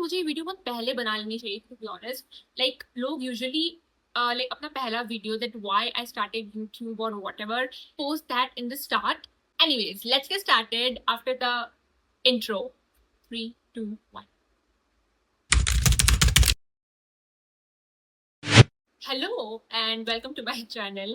मुझे ये वीडियो बहुत पहले बना लेनी चाहिए टू बी ऑनेस्ट। लाइक लोग यूजुअली लाइक अपना पहला video that why I started YouTube और whatever post that in the start. Anyways let's get started after the intro. 3, 2, 1. Hello and welcome to my channel.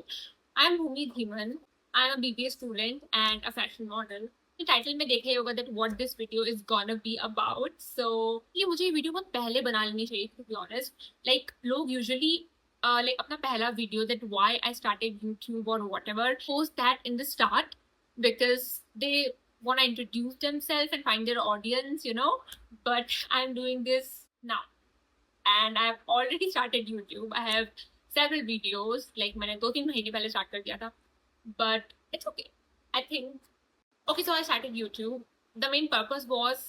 I'm Bhumi Dhiman. I'm a BBA student and a fashion model. The title में देखा ही होगा that what this video is gonna be about. So ये मुझे ये video बहुत पहले बना लेनी चाहिए to be honest. Like लोग usually like अपना पहला video that why I started YouTube or whatever post that in the start because they want to introduce themselves and find their audience, you know. But I'm doing this now and I've already started YouTube. I have several videos. Like मैंने 2-3 महीने पहले start कर दिया था. But it's okay. I think. Okay, so I started YouTube. The main purpose was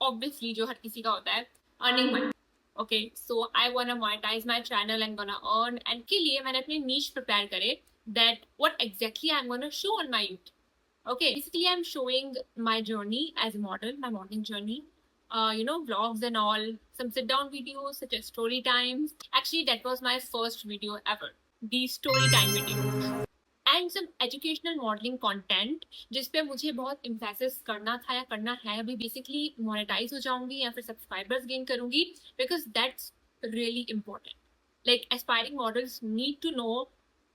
obviously जो हर किसी का होता है earning money. Okay, so I wanna monetize my channel and gonna earn. And के लिए मैंने अपने niche prepare करे that what exactly I'm gonna show on my YouTube. Okay, basically I'm showing my journey as a model, my modeling journey. Vlogs and all, some sit down videos such as story times. Actually, that was my first video ever, the story time video. And some educational modeling content जिस पे मुझे बहुत emphasis करना था या करना है अभी basically monetize हो जाऊंगी या फिर subscribers gain करूंगी because that's really important. Like aspiring models need to know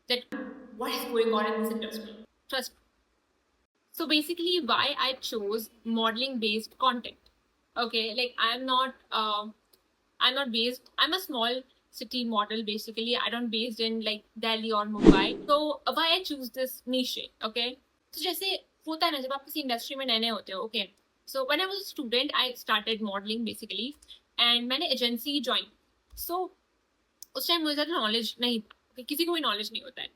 that what is going on in this industry. Trust me. So basically why I chose modeling based content. Okay, like I'm not based, I'm a small city model basically. I don't based in like Delhi or Mumbai. So why I choose this niche. Okay, so जैसे होता है ना जब आप किसी industry में नए नए होते हो. Okay, so when I was a student I started modeling basically and मैंने एजेंसी ज्वाइन. So उस टाइम मुझे ज़्यादा नॉलेज नहीं था. Okay, किसी को भी नॉलेज नहीं होता है.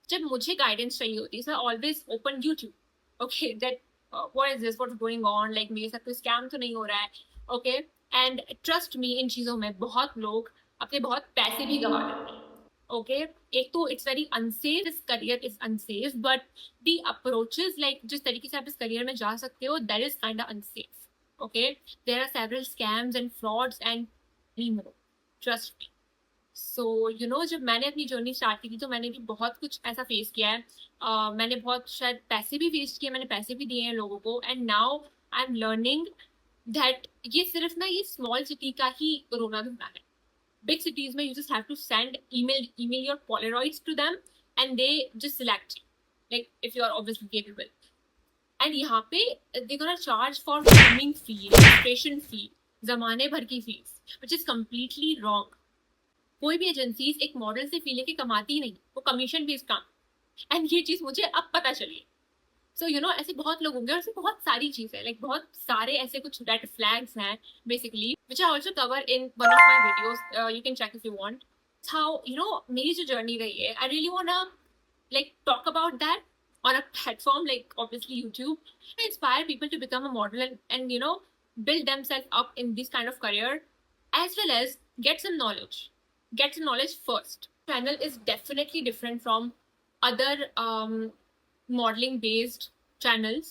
जब मुझे गाइडेंस चाहिए होती है, so I always open YouTube. Okay, that what is this, what's going on, like मेरे साथ कोई स्कैम तो नहीं हो रहा है. Okay, and trust me इन चीज़ों में बहुत लोग अपने बहुत पैसे भी गवा देते हैं. Okay, एक तो it's very unsafe, this career is unsafe, but the approaches like जिस तरीके से आप इस career में जा सकते हो that is kind of unsafe. Okay, there are several scams and frauds and more. Trust me. सो जब मैंने अपनी जर्नी स्टार्ट की थी तो मैंने भी बहुत कुछ ऐसा फेस किया है. मैंने बहुत शायद पैसे भी वेस्ट किए, मैंने पैसे भी दिए हैं लोगों को. And now I am learning that ये सिर्फ ना ये स्मॉल सिटी का ही रोना धोना है. बिग सिटीज में you just have to send email your polaroids to them and they just select like if you are obviously capable. And यहाँ पे they gonna charge for filming fee, registration fee, जमाने भर की fees which is completely wrong. कोई भी agencies एक model से फी लेके कमाती ही नहीं, वो कमीशन बेस्ड काम. एंड ये चीज मुझे अब पता चली. सो ऐसे बहुत लोग होंगे और ऐसे बहुत सारी चीजें लाइक बहुत सारे ऐसे कुछ रेड फ्लैग्स हैं basically which I also cover in one of my videos. You can check if you want. How मेरी जो जर्नी रही है, I really want like talk about that on a platform like obviously YouTube, and inspire people to become a model and build themselves up in this kind of career as well as get some knowledge first. Channel is definitely different from other modeling based channels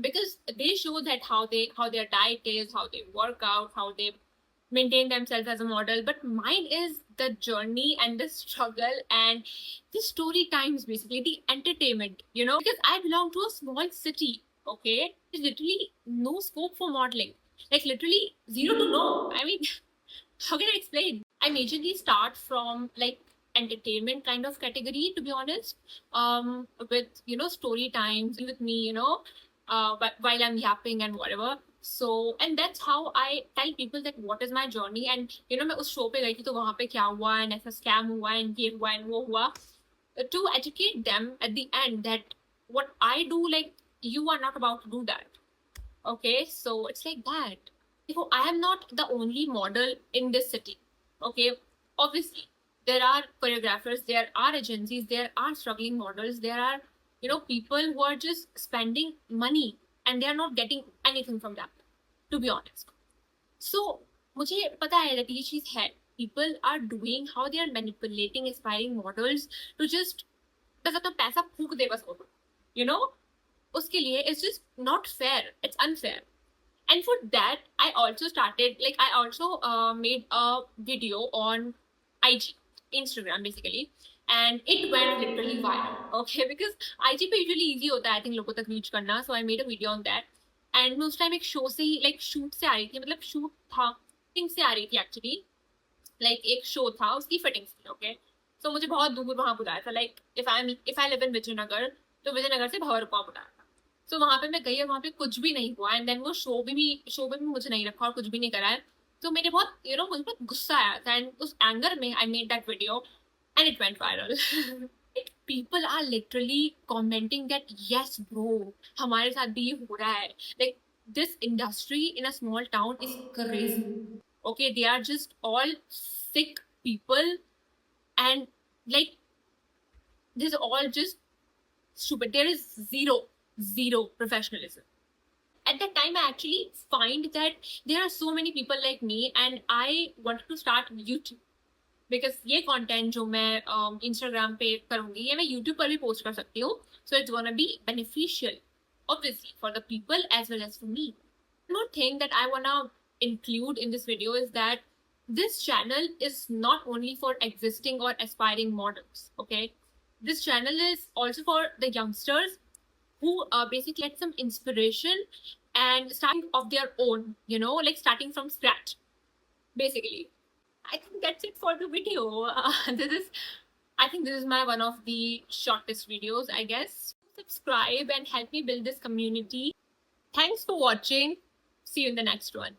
because they show that how their diet is, how they work out, how they maintain themselves as a model. But mine is the journey and the struggle and the story times, basically the entertainment, because I belong to a small city. Okay, there's literally no scope for modeling, like literally zero to no. I mean, how can I explain? I majorly start from like entertainment kind of category, to be honest, with story times with me, while I'm yapping and whatever. So and that's how I tell people that what is my journey. And मैं उस show पे गई थी तो वहाँ पे क्या हुआ and ऐसा स्कैम हुआ and ये हुआ and वो हुआ, to educate them at the end that what I do, like you are not about to do that. Okay, so it's like that. I am not the only model in this city. Okay, obviously there are choreographers, there are agencies, there are struggling models, there are people who are just spending money and they are not getting anything from that, to be honest. So मुझे पता है that ये चीज है. People are doing how they are manipulating aspiring models to just बस अपना पैसा फूक दे बस वो, उसके लिए it's just not fair, it's unfair. And for that, I also started, like, I also made a video on IG, Instagram basically, and it went literally viral. Okay, because IG पे usually easy होता है I think लोगों तक reach करना, so I made a video on that. And मैं उस time एक show से ही, like, shoot से आ रही थी, मतलब shoot था, thing से आ रही थी actually, like एक show था, उसकी fittings थी. Okay, so मुझे बहुत दूर वहाँ बुलाया था, like if I live in Vijayanagar, तो विजयनगर से भंवरपाव बुलाया था. सो वहाँ पे मैं गई और वहाँ पे कुछ भी नहीं हुआ, एंड देन वो शो भी मुझे नहीं रखा और कुछ भी नहीं करा है. तो मेरे बहुत मुझे बहुत गुस्सा आया था, एंड उस एंगर में I made that video and it went viral. People are literally commenting that yes bro, हमारे साथ भी ये हो रहा है. Like, this industry in a small town is crazy. Okay, they are just all sick people, and like, this is all just stupid. There is zero professionalism. At that time, I actually find that there are so many people like me, and I wanted to start YouTube. Because ये content जो मैं Instagram पे करूँगी, ये मैं YouTube पर भी post कर सकती हूँ. So it's gonna be beneficial, obviously, for the people as well as for me. One more thing that I wanna include in this video is that this channel is not only for existing or aspiring models, okay? This channel is also for the youngsters who basically get some inspiration and starting of their own, like starting from scratch, basically. I think that's it for the video. I think this is my one of the shortest videos, I guess. Subscribe and help me build this community. Thanks for watching. See you in the next one.